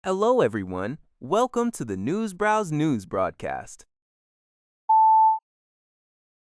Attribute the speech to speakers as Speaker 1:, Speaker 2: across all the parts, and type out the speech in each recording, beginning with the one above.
Speaker 1: Hello, everyone. Welcome to the Newsbrowse News broadcast.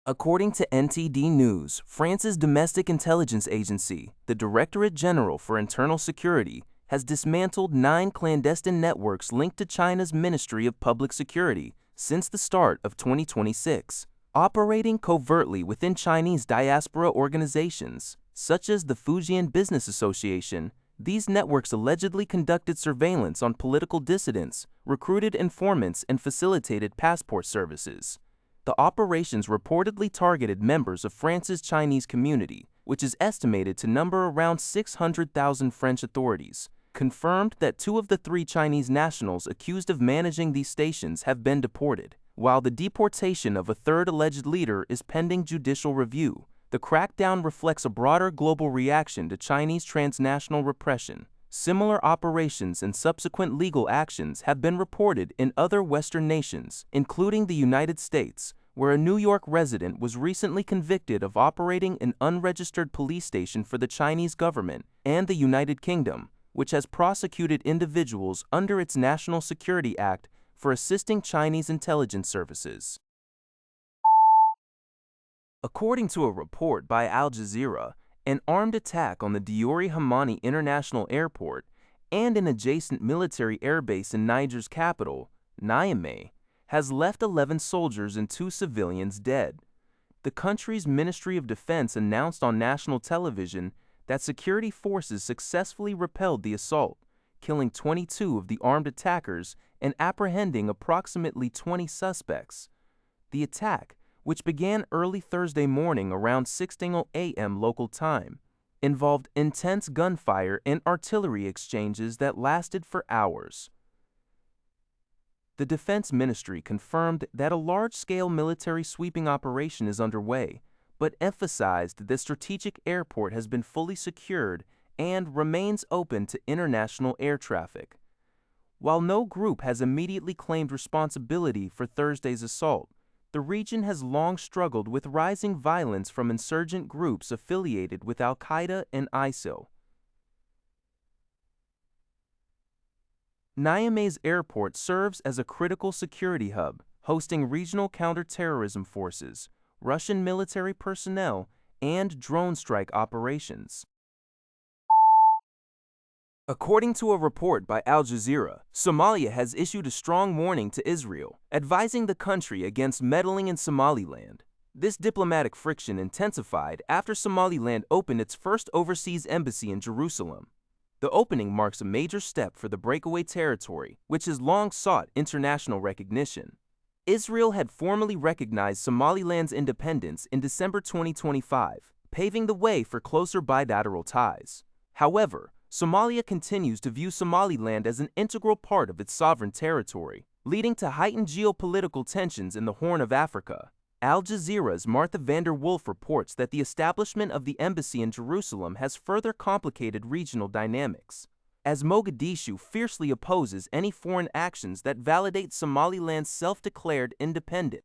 Speaker 1: According to NTD News, France's domestic intelligence agency, the Directorate General for Internal Security, has dismantled 9 clandestine networks linked to China's Ministry of Public Security since the start of 2026, operating covertly within Chinese diaspora organizations, such as the Fujian Business Association. These networks allegedly conducted surveillance on political dissidents, recruited informants, and facilitated passport services. The operations reportedly targeted members of France's Chinese community, which is estimated to number around 600,000. French authorities confirmed that 2 of the 3 Chinese nationals accused of managing these stations have been deported, while the deportation of a 3rd alleged leader is pending judicial review. The crackdown reflects a broader global reaction to Chinese transnational repression. Similar operations and subsequent legal actions have been reported in other Western nations, including the United States, where a New York resident was recently convicted of operating an unregistered police station for the Chinese government, and the United Kingdom, which has prosecuted individuals under its National Security Act for assisting Chinese intelligence services. According to a report by Al Jazeera, an armed attack on the Diori Hamani International Airport and an adjacent military airbase in Niger's capital, Niamey, has left 11 soldiers and 2 civilians dead. The country's Ministry of Defense announced on national television that security forces successfully repelled the assault, killing 22 of the armed attackers and apprehending approximately 20 suspects. The attack, which began early Thursday morning around 6:00 a.m. local time, involved intense gunfire and artillery exchanges that lasted for hours. The Defense Ministry confirmed that a large-scale military sweeping operation is underway, but emphasized the strategic airport has been fully secured and remains open to international air traffic. While no group has immediately claimed responsibility for Thursday's assault, the region has long struggled with rising violence from insurgent groups affiliated with Al-Qaeda and ISIL. Niamey's airport serves as a critical security hub, hosting regional counterterrorism forces, Russian military personnel, and drone strike operations. According to a report by Al Jazeera, Somalia has issued a strong warning to Israel, advising the country against meddling in Somaliland. This diplomatic friction intensified after Somaliland opened its first overseas embassy in Jerusalem. The opening marks a major step for the breakaway territory, which has long sought international recognition. Israel had formally recognized Somaliland's independence in December 2025, paving the way for closer bilateral ties. However, Somalia continues to view Somaliland as an integral part of its sovereign territory, leading to heightened geopolitical tensions in the Horn of Africa. Al Jazeera's Martha Vander Wolf reports that the establishment of the embassy in Jerusalem has further complicated regional dynamics, as Mogadishu fiercely opposes any foreign actions that validate Somaliland's self-declared independence.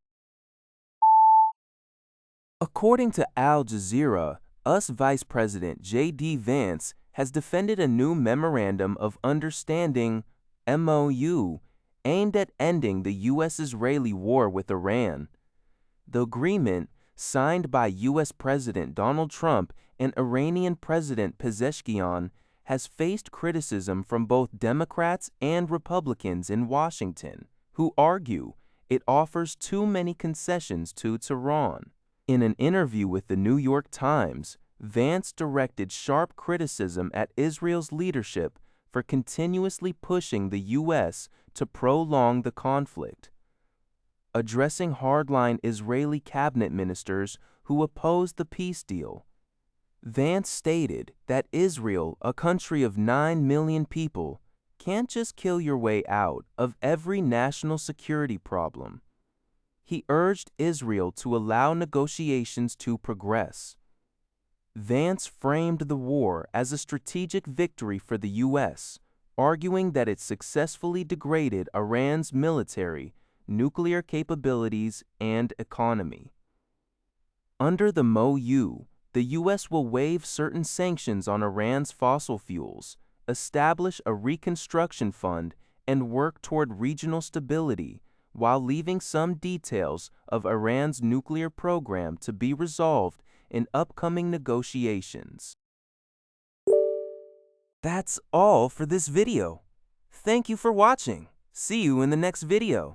Speaker 1: According to Al Jazeera, US Vice President J.D. Vance has defended a new Memorandum of Understanding (MOU) aimed at ending the U.S.-Israeli war with Iran. The agreement, signed by U.S. President Donald Trump and Iranian President Pezeshkian, has faced criticism from both Democrats and Republicans in Washington, who argue it offers too many concessions to Tehran. In an interview with the New York Times, Vance directed sharp criticism at Israel's leadership for continuously pushing the U.S. to prolong the conflict. Addressing hardline Israeli cabinet ministers who opposed the peace deal, Vance stated that Israel, a country of 9 million people, can't just kill your way out of every national security problem. He urged Israel to allow negotiations to progress. Vance framed the war as a strategic victory for the U.S., arguing that it successfully degraded Iran's military, nuclear capabilities, and economy. Under the MOU, the U.S. will waive certain sanctions on Iran's fossil fuels, establish a reconstruction fund, and work toward regional stability, while leaving some details of Iran's nuclear program to be resolved in upcoming negotiations. That's all for this video. Thank you for watching. See you in the next video.